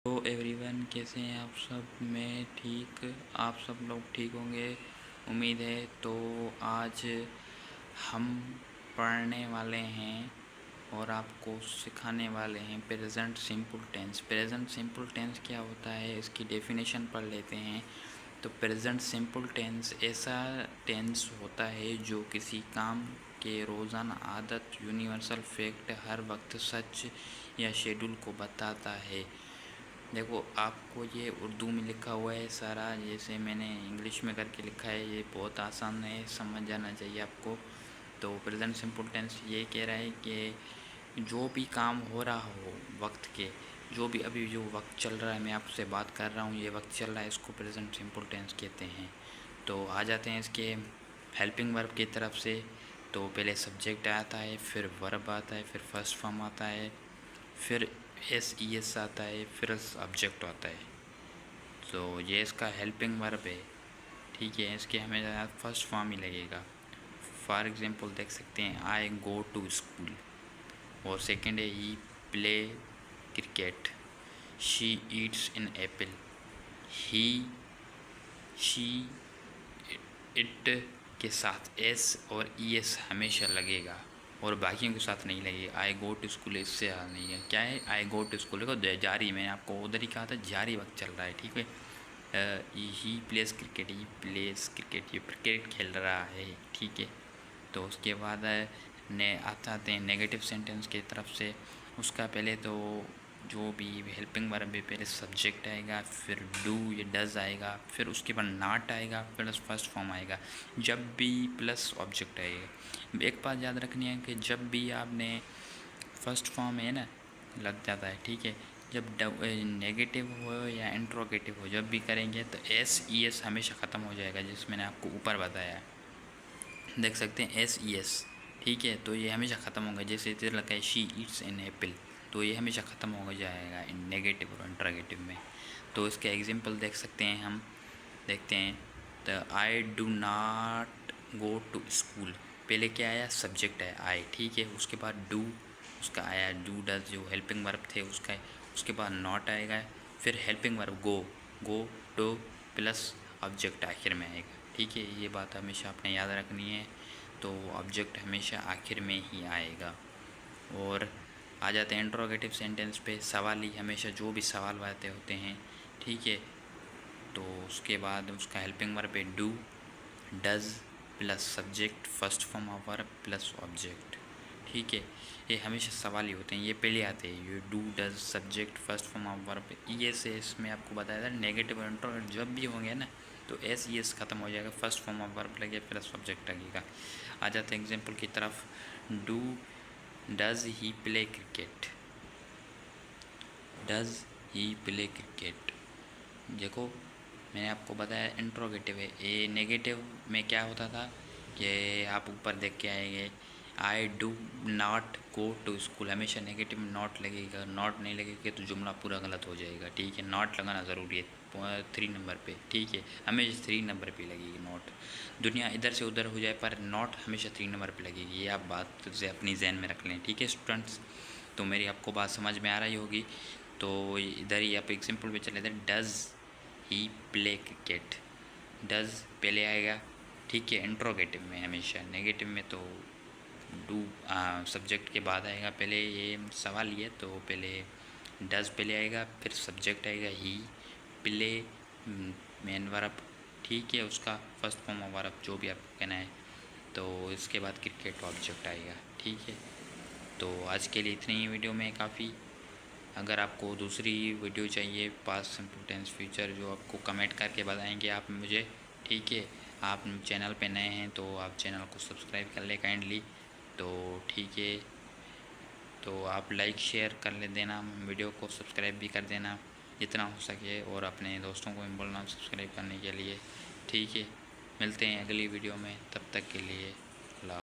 तो एवरीवन, कैसे हैं आप सब। मैं ठीक, आप सब लोग ठीक होंगे उम्मीद है। तो आज हम पढ़ने वाले हैं और आपको सिखाने वाले हैं present simple tense. Present simple tense क्या होता है, इसकी डेफिनेशन पढ़ लेते हैं। तो प्रेजेंट सिंपल टेंस ऐसा टेंस होता है जो किसी काम के रोज़ाना आदत, यूनिवर्सल फैक्ट, हर वक्त सच या शेड्यूल को बताता है। देखो, आपको ये उर्दू में लिखा हुआ है सारा, जैसे मैंने इंग्लिश में करके लिखा है। ये बहुत आसान है, समझ जाना चाहिए आपको। तो प्रेजेंट सिंपल टेंस ये कह रहा है कि जो भी काम हो रहा हो वक्त के, जो भी अभी जो वक्त चल रहा है, मैं आपसे बात कर रहा हूँ, ये वक्त चल रहा है, इसको प्रेजेंट सिंपल टेंस कहते हैं। तो आ जाते हैं इसके हेल्पिंग वर्ब की तरफ से। तो पहले सब्जेक्ट आता है, फिर वर्ब आता है, फिर फर्स्ट फॉर्म आता है, फिर एस आता है, फिर ऑब्जेक्ट आता है। तो ये इसका हेल्पिंग वर्ब है, ठीक है। इसके हमें फर्स्ट फॉर्म ही लगेगा। फॉर एग्जांपल देख सकते हैं, आई गो टू स्कूल। और सेकंड है, he play cricket. She eats in apple. He, she, it के साथ एस और ई एस हमेशा लगेगा और बाकियों के साथ नहीं लगेगा। आई गो टू स्कूल इससे नहीं है। क्या है, आई गो टू स्कूल देखो जारी, मैंने आपको उधर ही कहा था, जारी वक्त चल रहा है, ठीक है। ही प्लेस क्रिकेट, ही प्लेस क्रिकेट, ये क्रिकेट खेल रहा है, ठीक है। तो उसके बाद ने आते हैं नेगेटिव सेंटेंस की तरफ से। उसका पहले तो जो भी हेल्पिंग वर्ब है, पहले सब्जेक्ट आएगा, फिर डू या डज आएगा, फिर उसके बाद नॉट आएगा, प्लस फर्स्ट फॉर्म आएगा, जब भी प्लस ऑब्जेक्ट आएगा। एक बात याद रखनी है कि जब भी आपने फर्स्ट फॉर्म है ना लग जाता है, ठीक है। जब नेगेटिव हो या इंट्रोगेटिव हो, जब भी करेंगे तो एस ई एस हमेशा ख़त्म हो जाएगा, जिस मैंने आपको ऊपर बताया है। देख सकते हैं एस ई एस, ठीक है। तो ये हमेशा ख़त्म होगा। जैसे इधर लगा है शी ईट्स एन एप्पल, तो ये हमेशा ख़त्म हो जाएगा इन नेगेटिव और इंट्रोगेटिव में। तो इसके एग्जांपल देख सकते हैं हम, देखते हैं। तो I do not go to school, पहले क्या आया, सब्जेक्ट है आई, ठीक है। उसके बाद डू, उसका आया डू डज, जो हेल्पिंग वर्ब थे उसका। उसके बाद नॉट आएगा, फिर हेल्पिंग वर्ब गो, गो टू प्लस ऑब्जेक्ट आखिर में आएगा, ठीक है। ये बात हमेशा आपने याद रखनी है। तो ऑब्जेक्ट हमेशा आखिर में ही आएगा। और आ जाते हैं इंट्रोगेटिव सेंटेंस पे। सवाली हमेशा जो भी सवाल बातें होते हैं, ठीक है। तो उसके बाद उसका हेल्पिंग वर्ब है do, does plus subject, first form of verb plus object, ठीक है। ये हमेशा सवाल ही होते हैं, ये पहले आते हैं, ये do does subject first form of verb. ये से इसमें आपको बताया था नेगेटिव इंट्रोगेटिव जब भी होंगे ना, तो एस ई एस ख़त्म हो जाएगा, फर्स्ट फॉर्म ऑफ वर्ब लगे प्लस ऑब्जेक्ट लगेगा। आ जाते हैं एग्जाम्पल की तरफ। Do does he play cricket, does he play cricket. देखो, मैंने आपको बताया इंट्रोगेटिव है। ये नेगेटिव में क्या होता था कि आप ऊपर देख के आएंगे, I do not go to school, हमेशा नेगेटिव में नॉट लगेगा। नॉट नहीं लगेगा तो जुमला पूरा गलत हो जाएगा, ठीक है। नॉट लगाना ज़रूरी है 3 नंबर पे, ठीक है। हमेशा 3 नंबर पे लगेगी नॉट। दुनिया इधर से उधर हो जाए पर नॉट हमेशा 3 नंबर पे लगेगी, ये आप बात से अपनी जहन में रख लें, ठीक है स्टूडेंट्स। तो मेरी आपको बात समझ में आ रही होगी। तो इधर ही आप एग्जाम्पल पे चले थे, does he play cricket, does पहले आएगा, ठीक है, इंट्रोगेटिव में हमेशा। नेगेटिव में तो डू सब्जेक्ट के बाद आएगा। पहले ये सवाल ही है, तो पहले डज पहले आएगा, फिर सब्जेक्ट आएगा ही, प्ले मेन वर्ब, ठीक है, उसका फर्स्ट फॉर्म ऑफ वर्ब जो भी आपको कहना है। तो इसके बाद क्रिकेट ऑब्जेक्ट आएगा, ठीक है। तो आज के लिए इतनी ही वीडियो में काफ़ी। अगर आपको दूसरी वीडियो चाहिए पास्ट सिंपल टेंस फ्यूचर, जो आपको कमेंट करके बताएंगे आप मुझे, ठीक है। आप चैनल पे नए हैं तो आप चैनल को सब्सक्राइब कर ले काइंडली, तो ठीक है। तो आप लाइक शेयर कर ले देना, वीडियो को सब्सक्राइब भी कर देना जितना हो सके, और अपने दोस्तों को भी बोलना सब्सक्राइब करने के लिए, ठीक है। मिलते हैं अगली वीडियो में, तब तक के लिए अल्लाह।